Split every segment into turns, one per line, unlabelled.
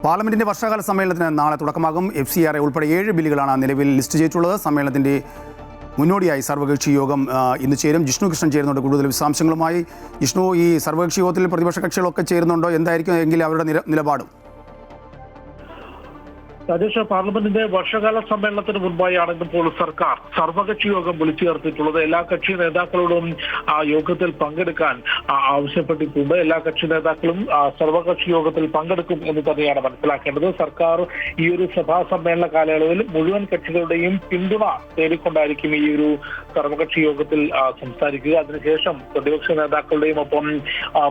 പാർലമെന്റിന്റെ വർഷകാല സമ്മേളനത്തിന് നാളെ തുടക്കമാകും. FCRA ഉൾപ്പെടെ 7 ബില്ലുകളാണ് നിലവിൽ ലിസ്റ്റ് ചെയ്തിട്ടുള്ളത്. സമ്മേളനത്തിന്റെ മുന്നോടിയായി സർവകക്ഷി യോഗം ഇന്ന് ചേരും. ജിഷ്ണു കൃഷ്ണൻ ചേരുന്നുണ്ട് കൂടുതൽ വിശദാംശങ്ങളുമായി. ജിഷ്ണു, ഈ സർവകക്ഷി യോഗത്തിൽ പ്രതിപക്ഷ കക്ഷികളൊക്കെ ചേരുന്നുണ്ടോ? എന്തായിരിക്കും എങ്കിൽ അവരുടെ നിലപാടും?
രാജേഷ്, പാർലമെന്റിന്റെ വർഷകാല സമ്മേളനത്തിന് മുൻപായാണ് ഇപ്പോൾ സർക്കാർ സർവകക്ഷി യോഗം വിളിച്ചു ചേർത്തിട്ടുള്ളത്. എല്ലാ കക്ഷി നേതാക്കളോടും ആ യോഗത്തിൽ പങ്കെടുക്കാൻ ആവശ്യപ്പെട്ടിട്ടുണ്ട്. എല്ലാ കക്ഷി നേതാക്കളും സർവകക്ഷി യോഗത്തിൽ പങ്കെടുക്കും എന്ന് തന്നെയാണ് മനസ്സിലാക്കേണ്ടത്. സർക്കാർ ഈ ഒരു സഭാ സമ്മേളന കാലയളവിൽ മുഴുവൻ കക്ഷികളുടെയും പിന്തുണ തേടിക്കൊണ്ടായിരിക്കും ഈ ഒരു സർവകക്ഷി യോഗത്തിൽ സംസാരിക്കുക. അതിനുശേഷം പ്രതിപക്ഷ നേതാക്കളുടെയും ഒപ്പം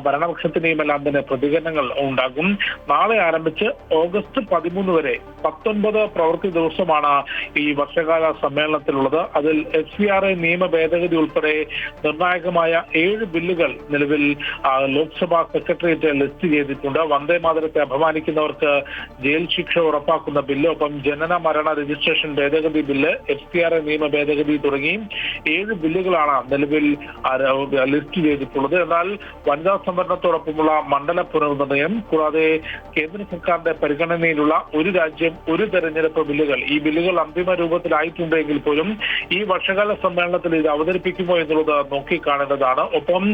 ഭരണപക്ഷത്തിന്റെയും എല്ലാം തന്നെ പ്രതികരണങ്ങൾ ഉണ്ടാകും. നാളെ ആരംഭിച്ച് ഓഗസ്റ്റ് 13 വരെ 19 പ്രവൃത്തി ദിവസമാണ് ഈ വർഷകാല സമ്മേളനത്തിലുള്ളത്. അതിൽ FCRA നിയമ ഭേദഗതി ഉൾപ്പെടെ നിർണായകമായ 7 ബില്ലുകൾ നിലവിൽ ലോക്സഭാ സെക്രട്ടേറിയറ്റ് ലിസ്റ്റ് ചെയ്തിട്ടുണ്ട്. വന്ദേ മാതരത്തെ അപമാനിക്കുന്നവർക്ക് ജയിൽ ശിക്ഷ ഉറപ്പാക്കുന്ന ബില്ല്, ഒപ്പം ജനന മരണ രജിസ്ട്രേഷൻ ഭേദഗതി ബില്ല്, FCRA നിയമ ഭേദഗതി തുടങ്ങി 7 ബില്ലുകളാണ് നിലവിൽ ലിസ്റ്റ് ചെയ്തിട്ടുള്ളത്. എന്നാൽ വനിതാ സംവരണത്തോടൊപ്പമുള്ള മണ്ഡല പുനർനിർണയം, കൂടാതെ കേന്ദ്ര സർക്കാരിന്റെ പരിഗണനയിലുള്ള ഒരു രാജ്യം ഒരു തെരഞ്ഞെടുപ്പ് ബില്ലുകൾ, ഈ ബില്ലുകൾ അന്തിമ രൂപത്തിലായിട്ടുണ്ടെങ്കിൽ പോലും ഈ വർഷകാല സമ്മേളനത്തിൽ ഇത് അവതരിപ്പിക്കുമോ എന്നുള്ളത് നോക്കിക്കാണേണ്ടതാണ്. ഒപ്പം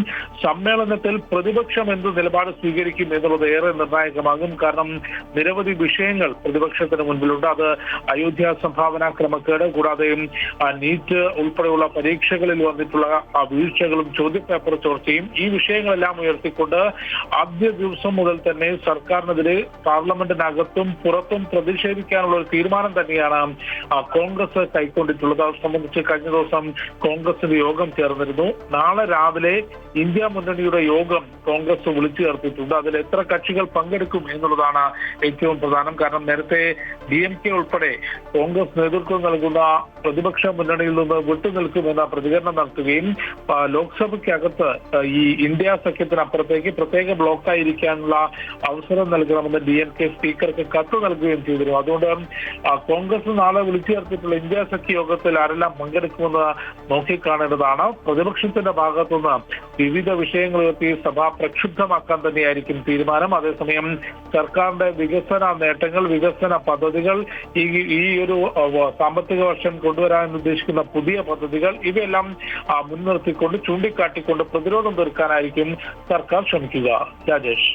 സമ്മേളനത്തിൽ പ്രതിപക്ഷം എന്ത് നിലപാട് സ്വീകരിക്കും എന്നുള്ളത് ഏറെ നിർണായകമാകും. കാരണം നിരവധി വിഷയങ്ങൾ പ്രതിപക്ഷത്തിന് മുൻപിലുണ്ട്. അത് അയോധ്യ സംഭാവന ക്രമക്കേട്, കൂടാതെ നീറ്റ് ഉൾപ്പെടെയുള്ള പരീക്ഷകളിൽ വന്നിട്ടുള്ള വീഴ്ചകളും ചോദ്യപേപ്പർ ചോർച്ചയും, ഈ വിഷയങ്ങളെല്ലാം ഉയർത്തിക്കൊണ്ട് ആദ്യ ദിവസം മുതൽ തന്നെ സർക്കാരിനെതിരെ പാർലമെന്റിനകത്തും പുറത്തും പ്രതിഷേധിക്കാനുള്ള ഒരു തീരുമാനം തന്നെയാണ് കോൺഗ്രസ് കൈക്കൊണ്ടിട്ടുള്ളത്. അത് സംബന്ധിച്ച് കഴിഞ്ഞ ദിവസം കോൺഗ്രസിന്റെ യോഗം ചേർന്നിരുന്നു. നാളെ രാവിലെ ഇന്ത്യ മുന്നണിയുടെ യോഗം കോൺഗ്രസ് വിളിച്ചു ചേർത്തിട്ടുണ്ട്. അതിൽ എത്ര കക്ഷികൾ പങ്കെടുക്കും എന്നുള്ളതാണ് ഏറ്റവും പ്രധാനം. കാരണം നേരത്തെ DMK ഉൾപ്പെടെ കോൺഗ്രസ് നേതൃത്വം നൽകുന്ന പ്രതിപക്ഷ മുന്നണിയിൽ നിന്ന് വിട്ടുനിൽക്കുമെന്ന പ്രതികരണം നടത്തുകയും ലോക്സഭയ്ക്കകത്ത് ഈ ഇന്ത്യ സഖ്യത്തിനപ്പുറത്തേക്ക് പ്രത്യേക ബ്ലോക്കായിരിക്കാനുള്ള അവസരം നൽകണമെന്ന് DMK സ്പീക്കർക്ക് കത്ത് നൽകുകയും ചെയ്തിരുന്നു. അതുകൊണ്ട് കോൺഗ്രസ് നാളെ വിളിച്ചു ചേർത്തിട്ടുള്ള ഇന്ത്യ സഖ്യ യോഗത്തിൽ ആരെല്ലാം പങ്കെടുക്കുമെന്ന് നോക്കിക്കാണേണ്ടതാണ്. പ്രതിപക്ഷത്തിന്റെ ഭാഗത്തുനിന്ന് വിവിധ വിഷയങ്ങൾ ഉയർത്തി സഭ പ്രക്ഷുബ്ധമാക്കാൻ തന്നെയായിരിക്കും തീരുമാനം. അതേസമയം സർക്കാരിന്റെ വികസന നേട്ടങ്ങൾ, വികസന പദ്ധതികൾ, ഈ ഒരു സാമ്പത്തിക വർഷം കൊണ്ടുവരാൻ ഉദ്ദേശിക്കുന്ന പുതിയ പദ്ധതികൾ, ഇവയെല്ലാം മുൻനിർത്തിക്കൊണ്ട് ചൂണ്ടിക്കാട്ടിക്കൊണ്ട് പ്രതിരോധം തീർക്കാനായിരിക്കും സർക്കാർ ശ്രമിക്കുക. രാജേഷ്.